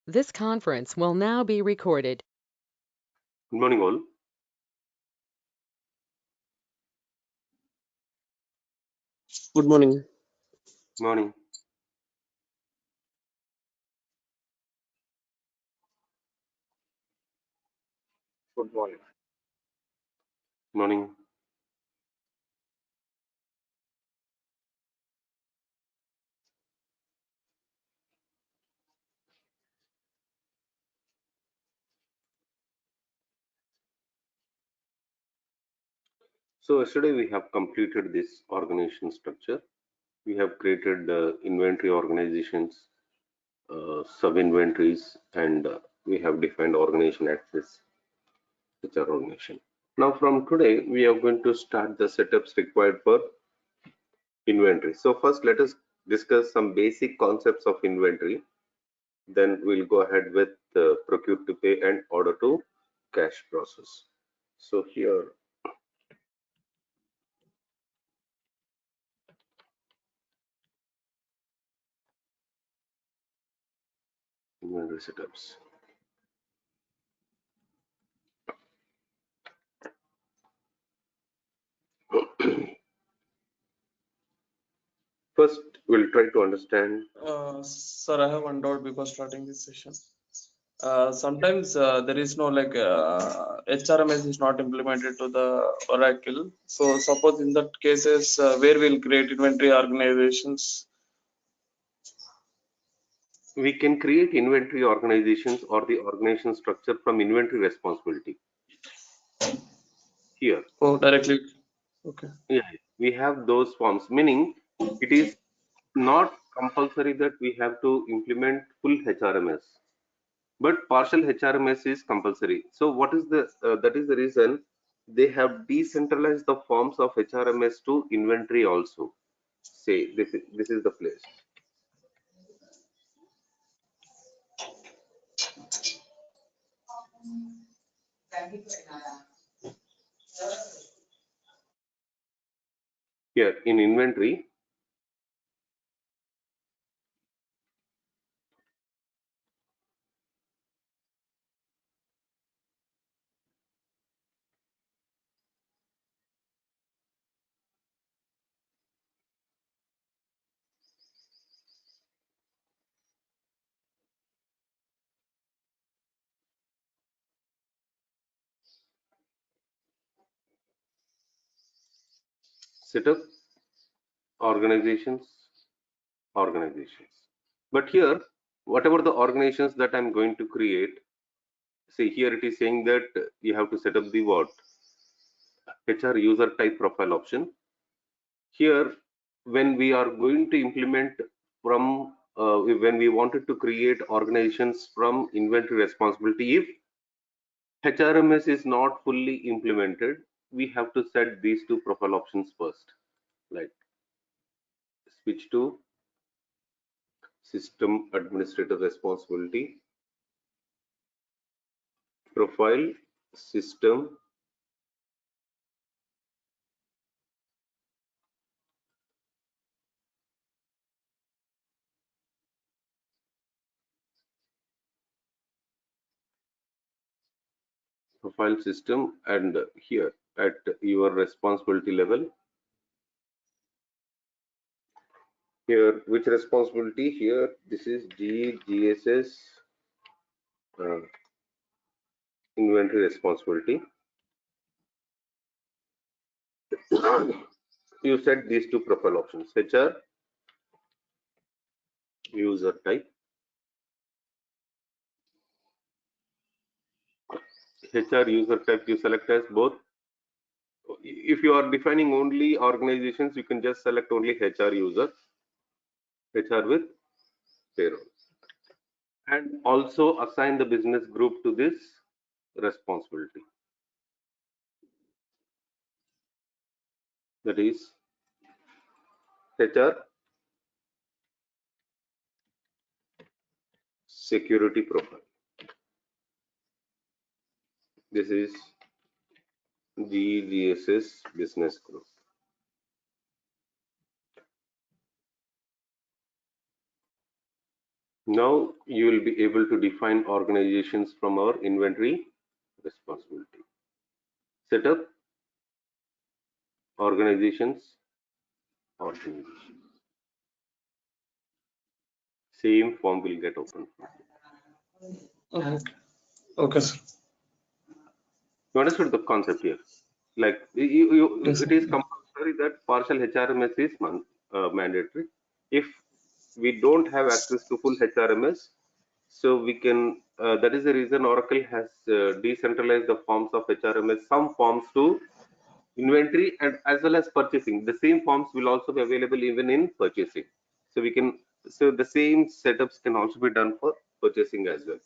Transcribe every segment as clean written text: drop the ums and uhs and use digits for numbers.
This conference will now be recorded. Good morning, all. Good morning. Morning. Good morning. Morning. So yesterday we have completed this organization structure. We have created inventory organizations, sub-inventories, and we have defined organization access, HR organization. Now from today, we are going to start the setups required for inventory. So first, let us discuss some basic concepts of inventory. Then we'll go ahead with procure to pay and order to cash process. So here, inventory setups. First, we'll try to understand. Sir, I have one doubt before starting this session. Sometimes there is no HRMS is not implemented to the Oracle. So suppose in that cases, where will create inventory organizations? We can create inventory organizations or the organization structure from inventory responsibility. Here, Oh, directly. Okay. yeah, we have those forms, meaning it is not compulsory that we have to implement full HRMS, but partial HRMS is compulsory. So what is the that is the reason they have decentralized the forms of HRMS to inventory also. Say this is the place. Here in inventory, setup organizations, organizations. But here, whatever the organizations that I'm going to create, see here it is saying that you have to set up the what? HR user type profile option. Here, when we are going to implement from, when we wanted to create organizations from inventory responsibility, if HRMS is not fully implemented, we have to set these two profile options first, like switch to system administrator responsibility, profile, system, profile system, and here at your responsibility level, here which responsibility here, this is GSS inventory responsibility. You set these two profile options, HR user type, HR user type you select as both. If you are defining only organizations, you can just select only HR user, HR with payroll, and also assign the business group to this responsibility, that is HR security profile. This is GSS business group. Now you will be able to define organizations from our inventory responsibility. Setup organizations. Same form will get open. Okay. Okay, sir. You understood the concept here? Like Yes, it is compulsory that partial HRMS is mandatory. If we don't have access to full HRMS, so we can. That is the reason Oracle has decentralized the forms of HRMS. Some forms to inventory and as well as purchasing. The same forms will also be available even in purchasing. So we can. So the same setups can also be done for purchasing as well.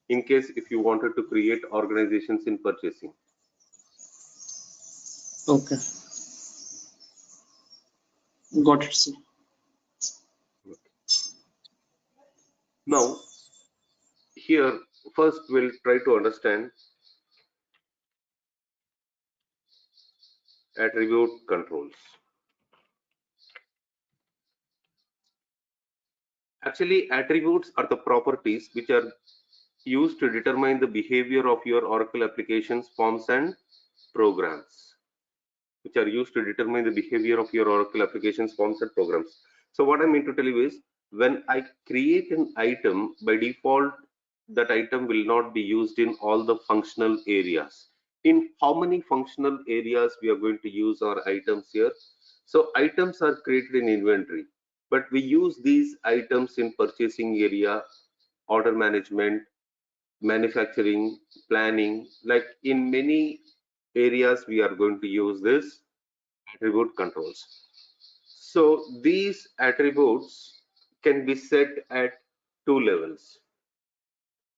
In case if you wanted to create organizations in purchasing. okay. Got it, sir. Now, here first we'll try to understand attribute controls. Actually, attributes are the properties which are used to determine the behavior of your Oracle applications, forms, and programs. Which are used to determine the behavior of your Oracle applications, forms, and programs. So what I mean to tell you is, when I create an item, by default, that item will not be used in all the functional areas. In how many functional areas we are going to use our items here? So items are created in inventory, but we use these items in purchasing area, order management, manufacturing, planning. Like in many areas, we are going to use this attribute controls. So these attributes can be set at two levels,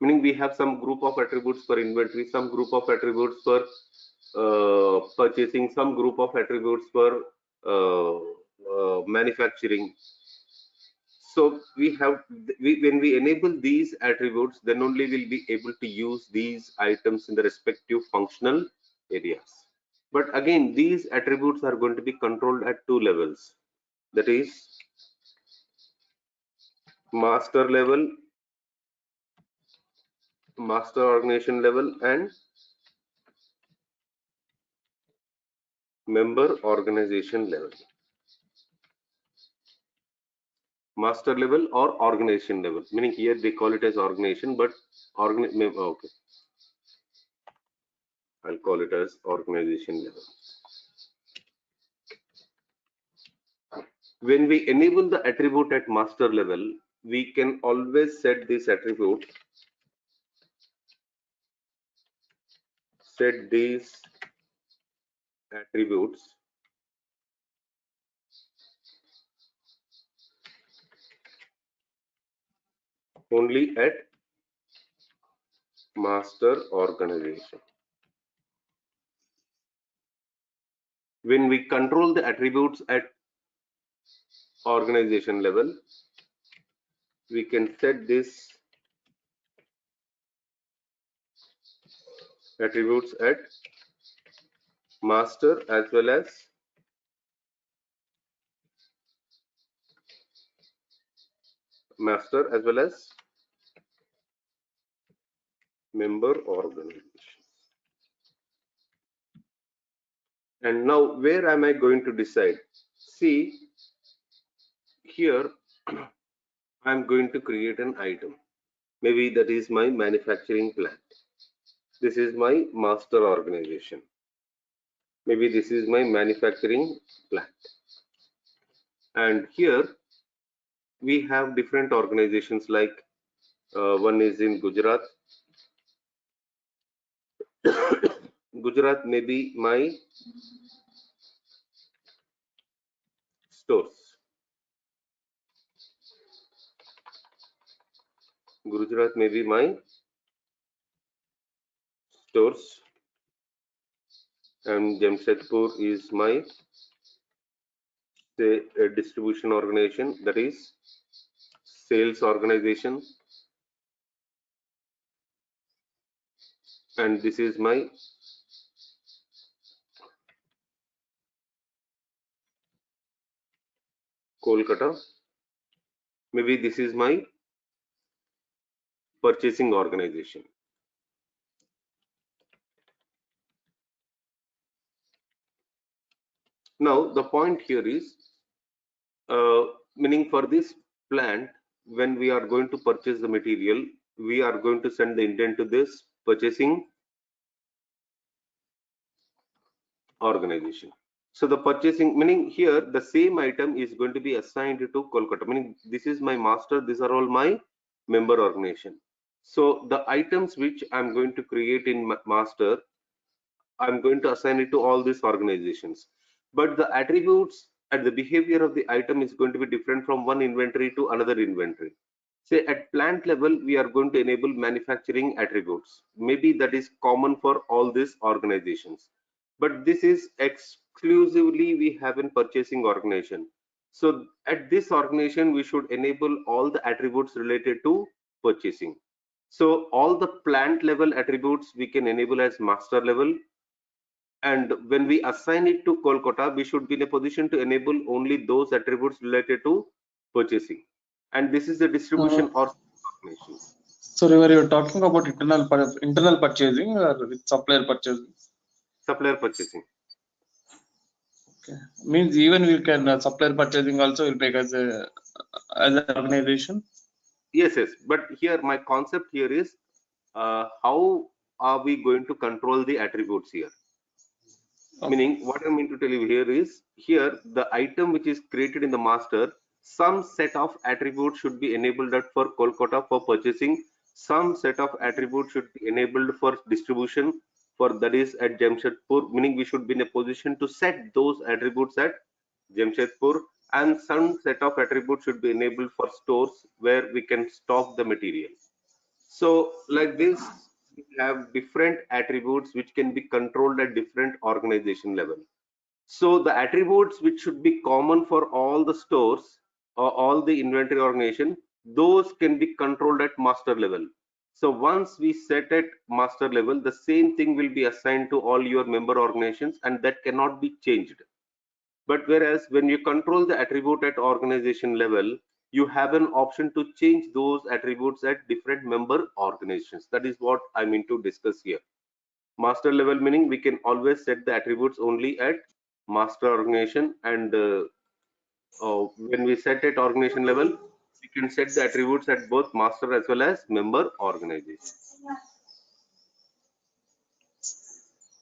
meaning we have some group of attributes for inventory, some group of attributes for purchasing, some group of attributes for manufacturing. So when we enable these attributes, then only we'll be able to use these items in the respective functional areas. But again, these attributes are going to be controlled at two levels. That is master level, master organization level, and member organization level. Master level or organization level, meaning here they call it as organization, but okay, I'll call it as organization level. When we enable the attribute at master level, we can always set this attribute, set these attributes only at master organization. When we control the attributes at organization level, we can set this attributes at master as well as member organization. And now where am I going to decide? See, here I'm going to create an item. Maybe that is my manufacturing plant. This is my master organization. Maybe this is my manufacturing plant. And here we have different organizations, like one is in Gujarat. Gujarat may be my stores. Gujarat may be my stores, and Jamshedpur is my, say, a distribution organization, that is sales organization, and this is my Kolkata. Maybe this is my purchasing organization. Now the point here is, meaning for this plant, when we are going to purchase the material, we are going to send the intent to this purchasing organization. So the purchasing, meaning here the same item is going to be assigned to Kolkata, meaning this is my master, these are all my member organization. So the items which I'm going to create in master, I'm going to assign it to all these organizations. But the attributes and the behavior of the item is going to be different from one inventory to another inventory. Say at plant level, we are going to enable manufacturing attributes. Maybe that is common for all these organizations. But this is exclusively we have in purchasing organization. So at this organization, we should enable all the attributes related to purchasing. So all the plant level attributes we can enable as master level, and when we assign it to Kolkata, we should be in a position to enable only those attributes related to purchasing. And this is the distribution or organization. Sorry, were you talking about internal purchasing or with supplier purchasing? Supplier purchasing. Okay, means even we can supplier purchasing also will take as an organization. Yes, but here my concept here is, how are we going to control the attributes here? Okay. Meaning what I mean to tell you here is, here the item which is created in the master, some set of attributes should be enabled for Kolkata for purchasing, some set of attributes should be enabled for distribution, for that is at Jamshedpur, meaning we should be in a position to set those attributes at Jamshedpur, and some set of attributes should be enabled for stores where we can stock the material. So like this, we have different attributes which can be controlled at different organization level. So the attributes which should be common for all the stores or all the inventory organization, those can be controlled at master level. So once we set at master level, the same thing will be assigned to all your member organizations, and that cannot be changed. But whereas when you control the attribute at organization level, you have an option to change those attributes at different member organizations. That is what I mean to discuss here. Master level meaning we can always set the attributes only at master organization, and when we set at organization level, we can set the attributes at both master as well as member organization.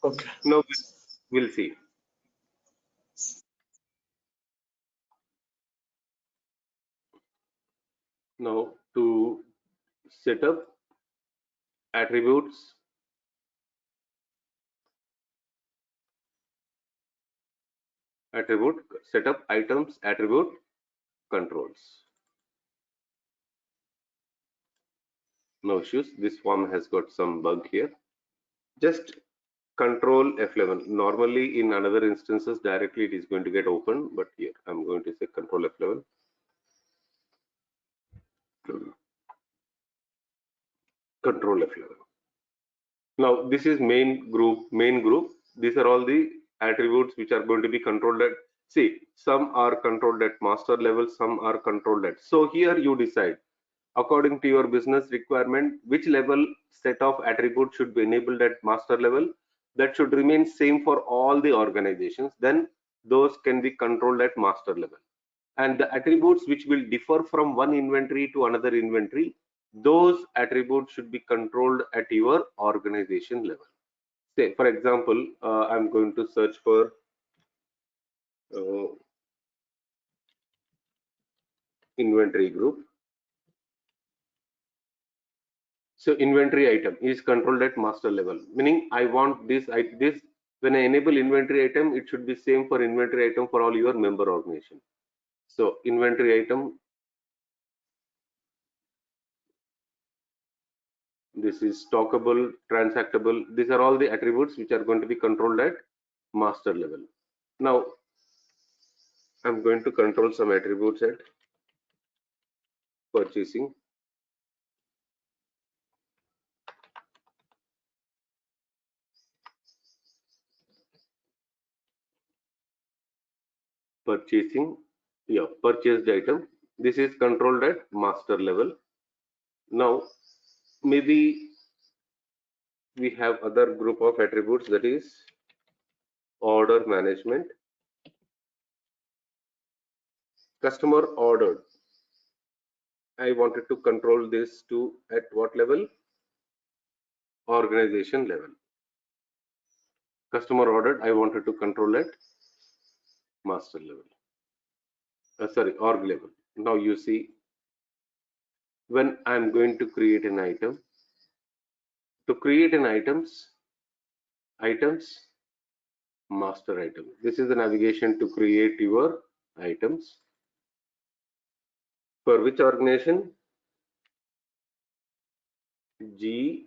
Okay. Now we'll see. Now to set up attributes, attribute set up items, attribute controls. No issues. This form has got some bug here. Just control F11. Normally in another instances directly it is going to get open, but here I'm going to say control F11. Control F11. Now this is main group. These are all the attributes which are going to be controlled at, see, some are controlled at master level, some are controlled at. So here you decide according to your business requirement which level set of attributes should be enabled at master level. That should remain same for all the organizations. Then those can be controlled at master level. And the attributes which will differ from one inventory to another inventory, those attributes should be controlled at your organization level. Say for example, I'm going to search for inventory group. So inventory item is controlled at master level, meaning I want this when I enable inventory item, it should be same for inventory item for all your member organization. So inventory item, this is stockable, transactable. These are all the attributes which are going to be controlled at master level. Now I'm going to control some attributes at purchasing. Purchasing, yeah, purchased item. This is controlled at master level. Now maybe we have other group of attributes, that is order management. Customer ordered. I wanted to control this to at what level? Organization level. Customer ordered, I wanted to control at master level. Sorry, org level. Now you see, when I'm going to create an item, to create an items, master item. This is the navigation to create your items. For which organization? GSS.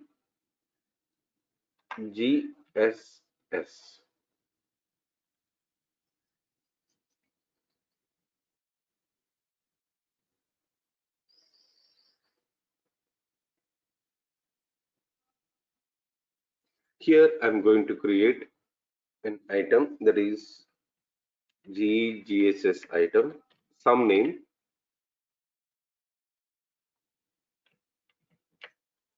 Here I'm going to create an item, that is GSS item, some name.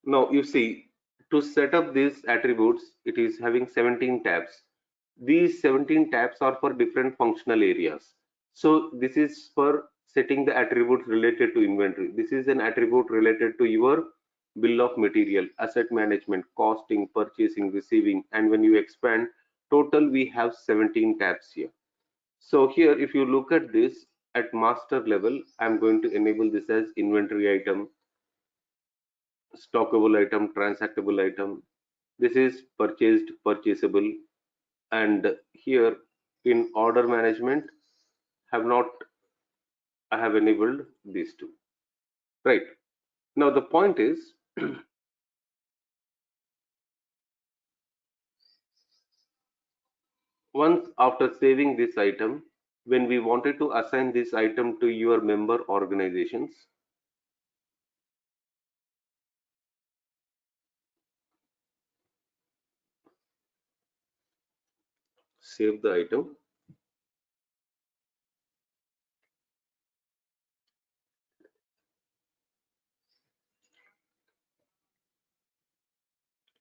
Now you see, to set up these attributes, it is having 17 tabs. These 17 tabs are for different functional areas. So this is for setting the attributes related to inventory. This is an attribute related to your bill of material, asset management, costing, purchasing, receiving, and when you expand, total we have 17 tabs here. So here, if you look at this at master level, I'm going to enable this as inventory item, stockable item, transactable item. This is purchased, purchasable, and here in order management I have enabled these two. Right. Now the point is once after saving this item, when we wanted to assign this item to your member organizations, save the item.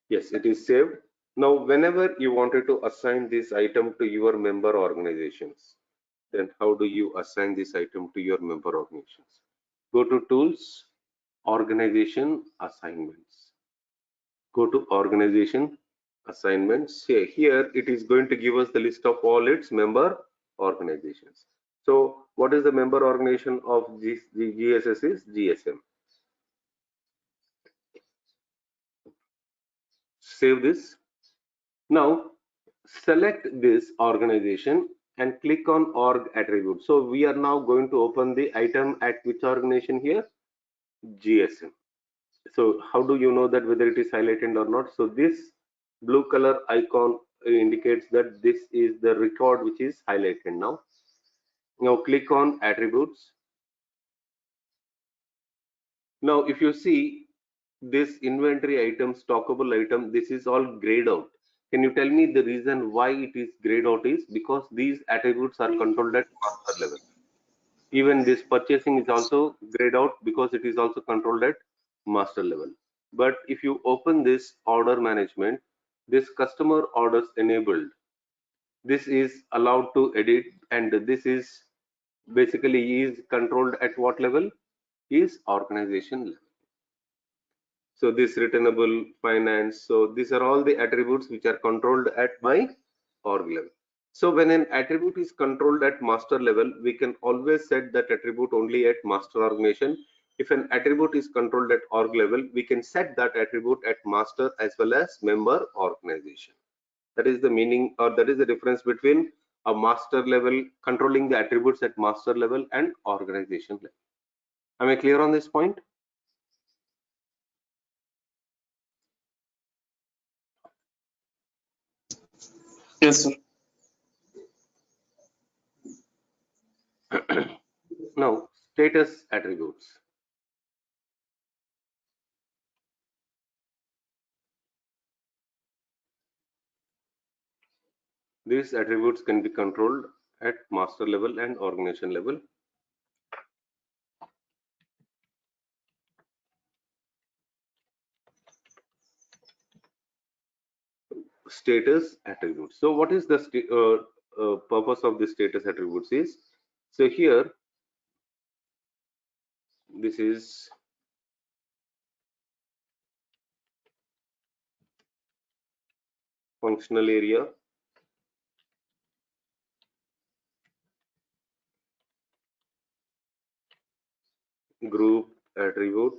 Yes, it is saved. Now, whenever you wanted to assign this item to your member organizations, then how do you assign this item to your member organizations? Go to Tools, Organization Assignments. Go to Organization Assignments. Here it is going to give us the list of all its member organizations. So, what is the member organization of GSS is GSM. Save this. Now, select this organization and click on org attribute. So we are now going to open the item at which organization here? GSM. So how do you know that whether it is highlighted or not? So this blue color icon indicates that this is the record which is highlighted now. Now click on attributes. Now if you see this inventory item, stockable item, this is all grayed out. Can you tell me the reason why it is grayed out? Is because these attributes are controlled at master level. Even this purchasing is also grayed out because it is also controlled at master level. But if you open this order management, this customer orders enabled, this is allowed to edit, and this is basically is controlled at what level? Is organization level. So this returnable, finance, so these are all the attributes which are controlled at my org level. So when an attribute is controlled at master level, we can always set that attribute only at master organization. If an attribute is controlled at org level, we can set that attribute at master as well as member organization. That is the meaning, or that is the difference between a master level, controlling the attributes at master level, and organization level. Am I clear on this point? Yes, sir. Now, status attributes. These attributes can be controlled at master level and organization level. status attributes. So what is the purpose of the status attributes is, so here this is functional area, group attribute,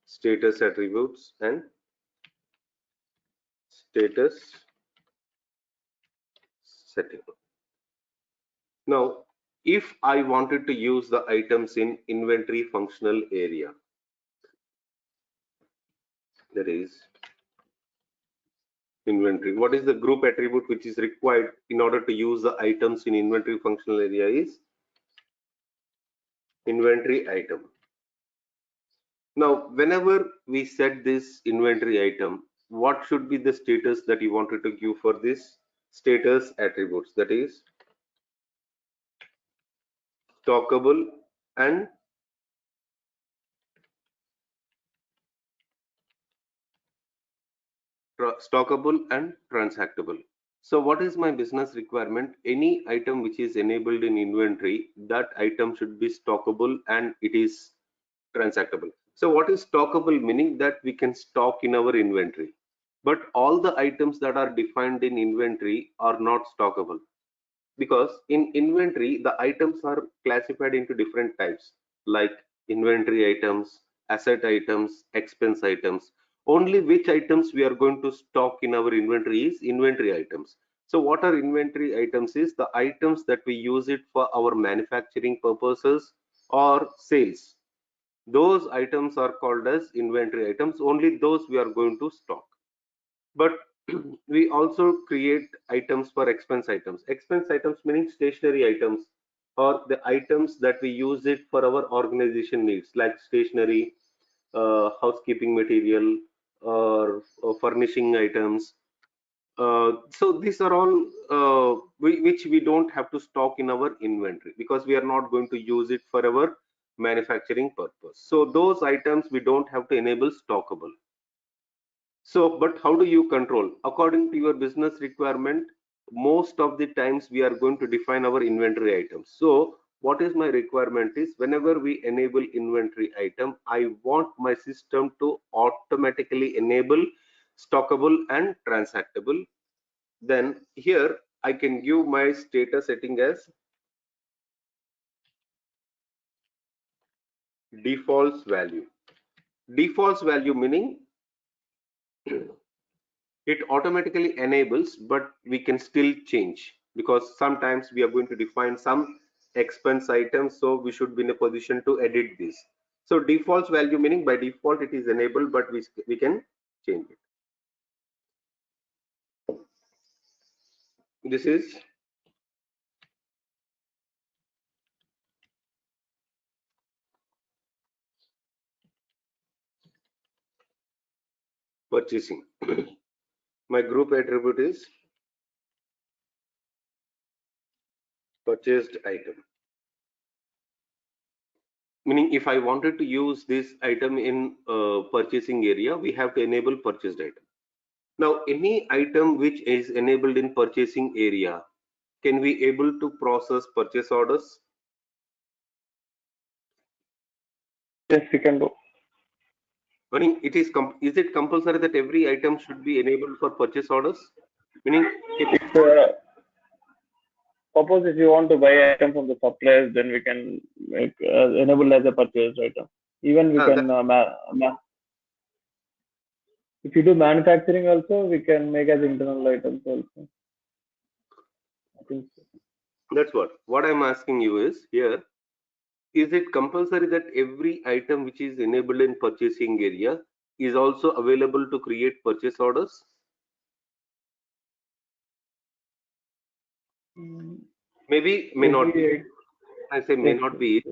status attributes, and status setting. Now, if I wanted to use the items in inventory functional area, that is inventory, what is the group attribute which is required in order to use the items in inventory functional area is inventory item. Now, whenever we set this inventory item, what should be the status that you wanted to give for this status attributes? That is stockable and transactable. So what is my business requirement? Any item which is enabled in inventory, that item should be stockable and it is transactable. So what is stockable? Meaning that we can stock in our inventory. But all the items that are defined in inventory are not stockable, because in inventory the items are classified into different types like inventory items, asset items, expense items. Only which items we are going to stock in our inventory is inventory items. So what are inventory items is the items that we use it for our manufacturing purposes or sales. Those items are called as inventory items. Only those we are going to stock. But we also create items for expense items. Expense items meaning stationary items, or the items that we use it for our organization needs, like stationery, housekeeping material, or furnishing items. So these are all which we don't have to stock in our inventory, because we are not going to use it for our manufacturing purpose. So those items we don't have to enable stockable. So, but how do you control? According to your business requirement, most of the times we are going to define our inventory items. So, what is my requirement is, whenever we enable inventory item, I want my system to automatically enable stockable and transactable. Then here I can give my status setting as defaults value. Defaults value meaning it automatically enables, but we can still change, because sometimes we are going to define some expense items, so we should be in a position to edit this. So defaults value meaning by default it is enabled, but we can change it. This is purchasing. My group attribute is purchased item, meaning if I wanted to use this item in purchasing area, we have to enable purchased item. Now any item which is enabled in purchasing area, can we able to process purchase orders? Yes, we can do. Meaning is it compulsory that every item should be enabled for purchase orders? Meaning If suppose if you want to buy item from the suppliers, then we can make enable as a purchase item. Even we can if you do manufacturing also, we can make as internal items also. I think so. That's what I'm asking you is here. Is it compulsory that every item which is enabled in purchasing area is also available to create purchase orders? Maybe, may not be. I say may not be.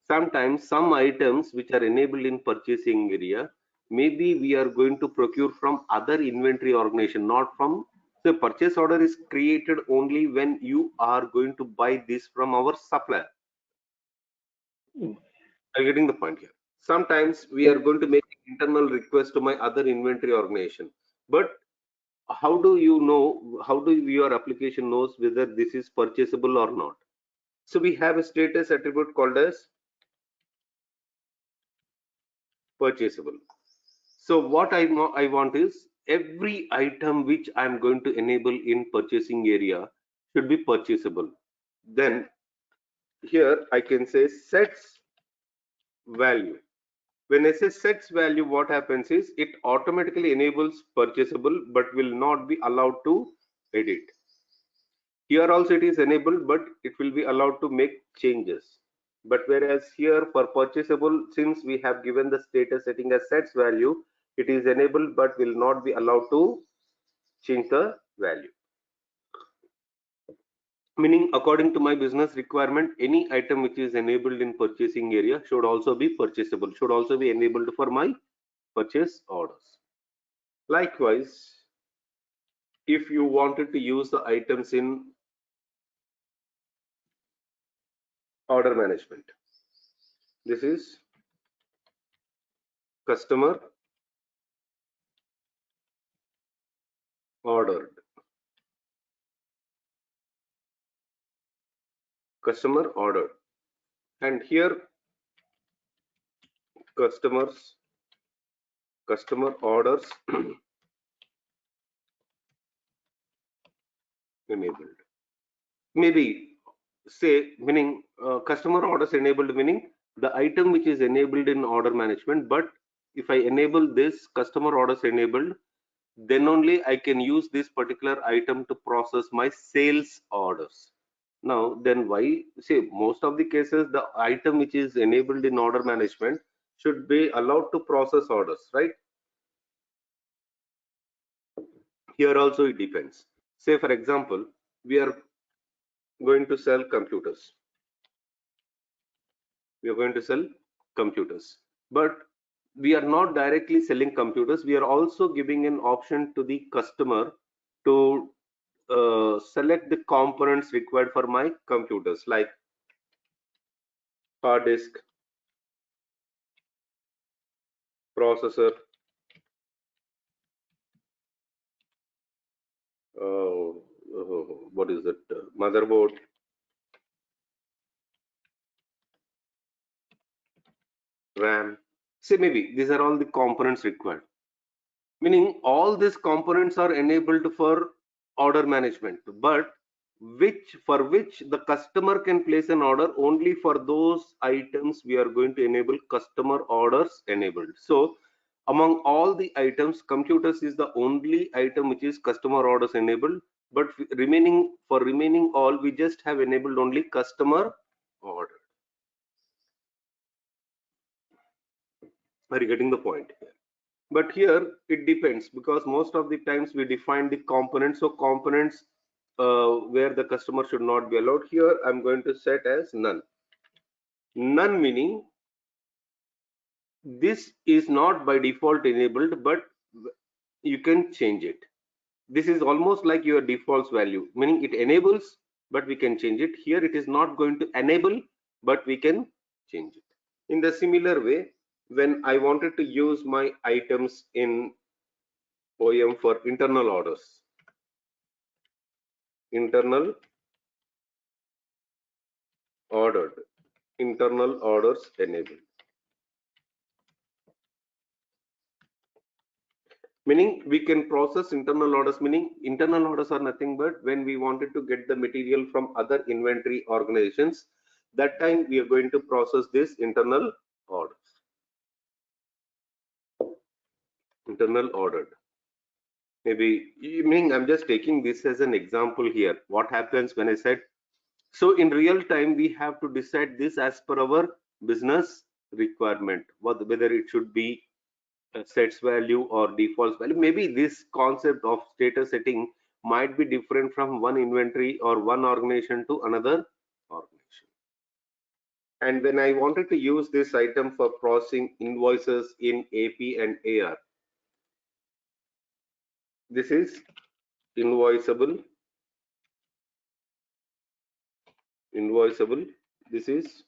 Sometimes some items which are enabled in purchasing area, maybe we are going to procure from other inventory organization, not from So purchase order is created only when you are going to buy this from our supplier. Are you getting the point here? Sometimes we are going to make internal request to my other inventory organization, but how do you know, how do your application knows whether this is purchasable or not? So we have a status attribute called as purchasable. So what I want is every item which I'm going to enable in purchasing area should be purchasable. Then here I can say sets value. When I say sets value, what happens is it automatically enables purchasable but will not be allowed to edit. Here also it is enabled, but it will be allowed to make changes. But whereas here for purchasable, since we have given the status setting as sets value, it is enabled but will not be allowed to change the value. Meaning, according to my business requirement, any item which is enabled in purchasing area should also be purchasable, should also be enabled for my purchase orders. Likewise, if you wanted to use the items in order management, this is customer ordered, customer ordered, and here customer orders enabled. Maybe say meaning customer orders enabled, meaning the item which is enabled in order management, but if I enable this customer orders enabled, then only I can use this particular item to process my sales orders. Now then why, say most of the cases the item which is enabled in order management should be allowed to process orders, right? Here also it depends. Say for example, we are going to sell computers. We are going to sell computers, but we are not directly selling computers. We are also giving an option to the customer to select the components required for my computers, like hard disk, processor, what is that, motherboard, RAM. Say maybe these are all the components required, meaning all these components are enabled for order management, but which the customer can place an order only for those items we are going to enable customer orders enabled. So among all the items, computers is the only item which is customer orders enabled, but remaining all we just have enabled only customer order. Are you getting the point? But here it depends, because most of the times we define the components. So components where the customer should not be allowed, here I'm going to set as none. None meaning this is not by default enabled, but you can change it. This is almost like your default value, meaning it enables but we can change it. Here it is not going to enable but we can change it. In the similar way, when I wanted to use my items in OEM for internal orders, internal ordered, internal orders enabled, meaning we can process internal orders. Meaning internal orders are nothing but when we wanted to get the material from other inventory organizations, that time we are going to process this internal orders. Internal ordered, maybe, meaning I'm just taking this as an example here. What happens when I said, so in real time we have to decide this as per our business requirement, whether it should be sets value or defaults value. Maybe this concept of status setting might be different from one inventory or one organization to another organization. And when I wanted to use this item for processing invoices in AP and AR, this is invoiceable. This is